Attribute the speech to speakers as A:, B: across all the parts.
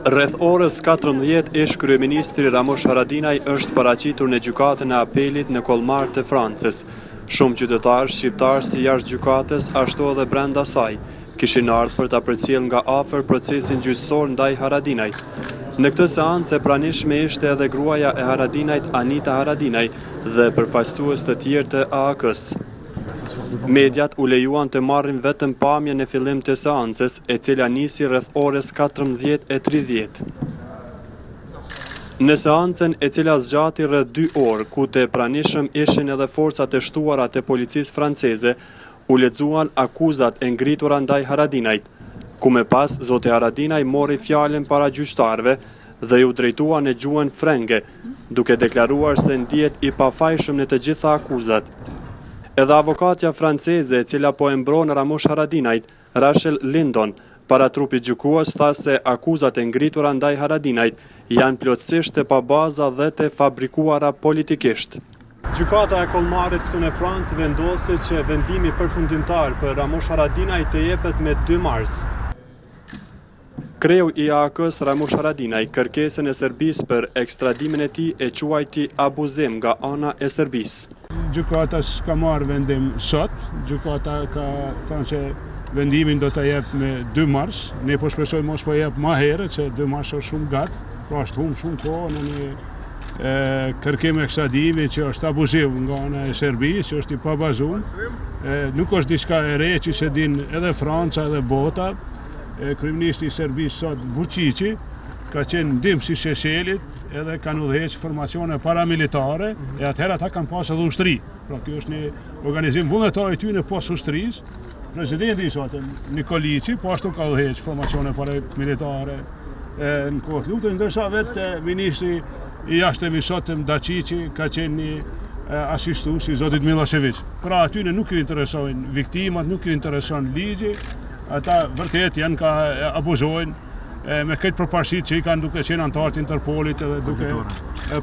A: Rreth orës 14 ish kryeministri Ramush Haradinaj është paraqitur në gjykatën e apelit në Kollmar të Francës. Shumë qytetarë shqiptarë si jashtë gjykatës, ashtu edhe brenda saj, kishin ardhur për ta përcjellë nga afër procesin gjyqësor ndaj Haradinajt. Në këtë seancë e pranishme ishte edhe gruaja e Haradinajt, Anita Haradinaj, dhe përfaqësues të tjerë të AAK-s. Mediat u lejuan të marrin vetëm pamje në fillim të seancës, e cila nisi rreth orës 14:30. Në seancën, e cila zgjati rreth 2 orë, ku të pranishëm ishin edhe forcat e shtuara të policisë franceze, u lexuan akuzat e ngritura ndaj Haradinajt, ku më pas zoti Haradinaj mori fjalën para gjyqtarëve dhe ju drejtua në gjuhën frenge, duke deklaruar se ndihet i pafajshëm në të gjitha akuzat. Edhe avokatja franceze, e cila po e mbron Ramush Haradinajt, Rachel Lindon, para trupit gjykues tha se akuzat e ngritura ndaj Haradinajt janë plotësisht të pabaza dhe të fabrikuara politikisht. Gjykata e Kollmarit këtu në Francë vendosi që vendimi përfundimtar për Ramush Haradinaj të jepet me 2 mars. Kreu i AAK-s Ramush Haradinaj kërkesën e Serbisë për ekstradimin e tij e quajti abuzim nga ana e Serbisë.
B: Gjykata s'ka marrë vendim sot, gjykata ka thënë që vendimin do ta jep me 2 mars. Ne po shpresojmë mos po jep më herët, që 2 mars është shumë gat, pra është shumë kohë në një kërkim ekstradimi që është abuziv nga ana e Serbisë, që është i pabazuar. Nuk është diçka e re që se din edhe Franca edhe bota. Kryeministri i Serbisë sot, Vučići, ka qenë ndihmës i Sheshelit edhe kanë udhëhequr formacione paramilitare, e atëherë ata kanë pasur edhe ushtri. Pra kjo është një organizim vullnetar i tyre pas ushtrisë. Presidenti i sot, Nikoliçi, po ashtu ka udhëhequr formacione paramilitare në kohë të luftës, ndërsa vetë ministri i jashtëm i sotëm Dačići ka qenë një asistues i zotit Milošević. Pra atyre nuk ju interesojnë viktimat, nuk ju intereson ligji. Ata vërtet janë ka abuzojnë me këtë përparësit që i kanë duke qenë antarë të Interpolit edhe duke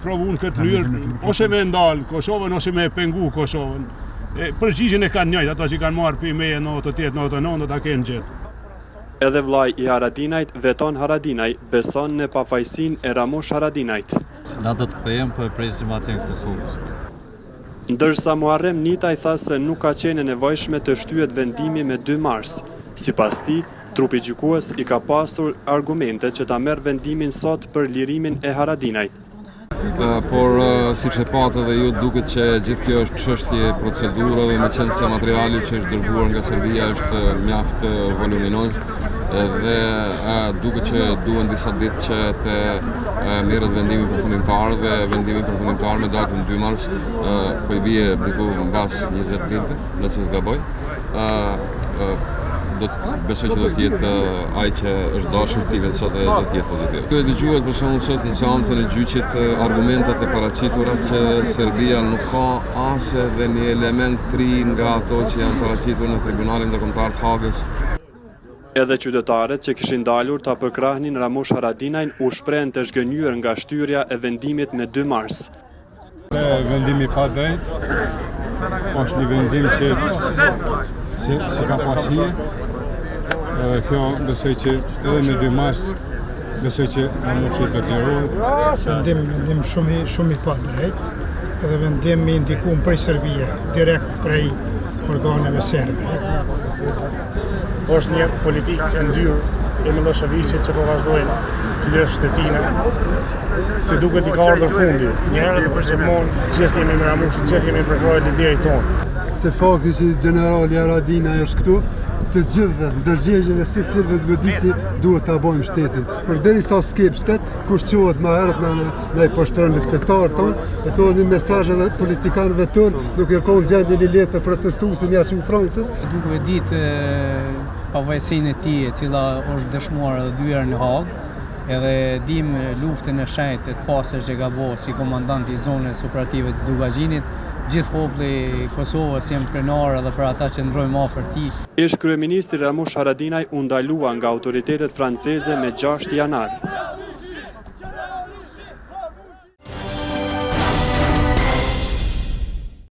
B: provuar këtë mënyrë ose me ndalë Kosovën ose me pengu Kosovën. Përgjigjen e kanë njëjtë, ata që kanë marrë për meje 98, 99 do ta kenë gjetë.
A: Edhe vllai i Haradinajt, Veton Haradinaj, beson në pafajësinë e Ramush Haradinajt.
C: Na do të kthejmë për presim atë këtë sulës.
A: Ndërsa Muharrem Nitaj tha se nuk ka qenë e nevojshme të shtyhet vendimi me 2 mars. Sipas tij, trupi gjykues i ka pasur argumente që ta merr vendimin sot për lirimin e Haradinajt.
C: Por siç e patë edhe ju, duket që gjithë kjo është çështje procedurave, meqense se materiali që është dërguar nga Serbia është mjaft voluminoz dhe duket që duhen disa ditë që të merret vendimi përfundimtar dhe vendimi përfundimtar me datën 2 mars po i bie diku mbas 20 ditë, nëse s'gaboj. Besoj që do të jetë ai që është dashur ti vetë sot e do të jetë pozitiv. Kjo e dëgjuat për shembull sot në seancën e gjyqit argumentat e paraqitura që Serbia nuk ka as edhe një element të ri nga ato që janë paraqitur në Tribunalin Ndërkombëtar të Hagës.
A: Edhe qytetarët që kishin dalur ta përkrahnin Ramush Haradinajn u shprehen të zhgënjur nga shtyrja e vendimit me 2 mars.
D: Vendimi pa drejt, është një vendim që si ka pasije. Kjo besoj që edhe me 2 mars besoj që Ramushi do të lirohet.
E: Vendim shumë i pa drejt, edhe vendim i ndikuar prej Serbie, direkt prej organeve serbe.
F: Është një politikë e ndyrë e Miloševićit që po vazhdojnë lësht e tina, se duket i ka ardhur fundi. Njëherë dhe përgjithmonë gjithë jemi me Ramushin, gjithë jemi përkrojnë ideja tonë.
G: Se fakti që generali Haradinaj është këtu, të gjithëve, ndërgjegjeve si cilëve të goditësi duhet të abojmë shtetin. Për derisa s'kep shtet, kush qohet ma herët në i poshtron luftetarë tonë, e to një mesazh edhe politikanëve tonë, nuk e konë gjendje një letë të protestuesit jashtë në Francës.
H: Duke ditë pavajësinë e tij, e cila është dëshmuar edhe 2 herë në Hagë, edhe dim luftën e shenjtë të pasër që gabo si komandant i zonës operative të Dugazhinit. Gjithë populli i Kosovës janë krenar edhe për ata që ndrojmë afër tij.
A: Ish kryeministri Ramush Haradinaj u ndalua nga autoritetet franceze me 6 janar.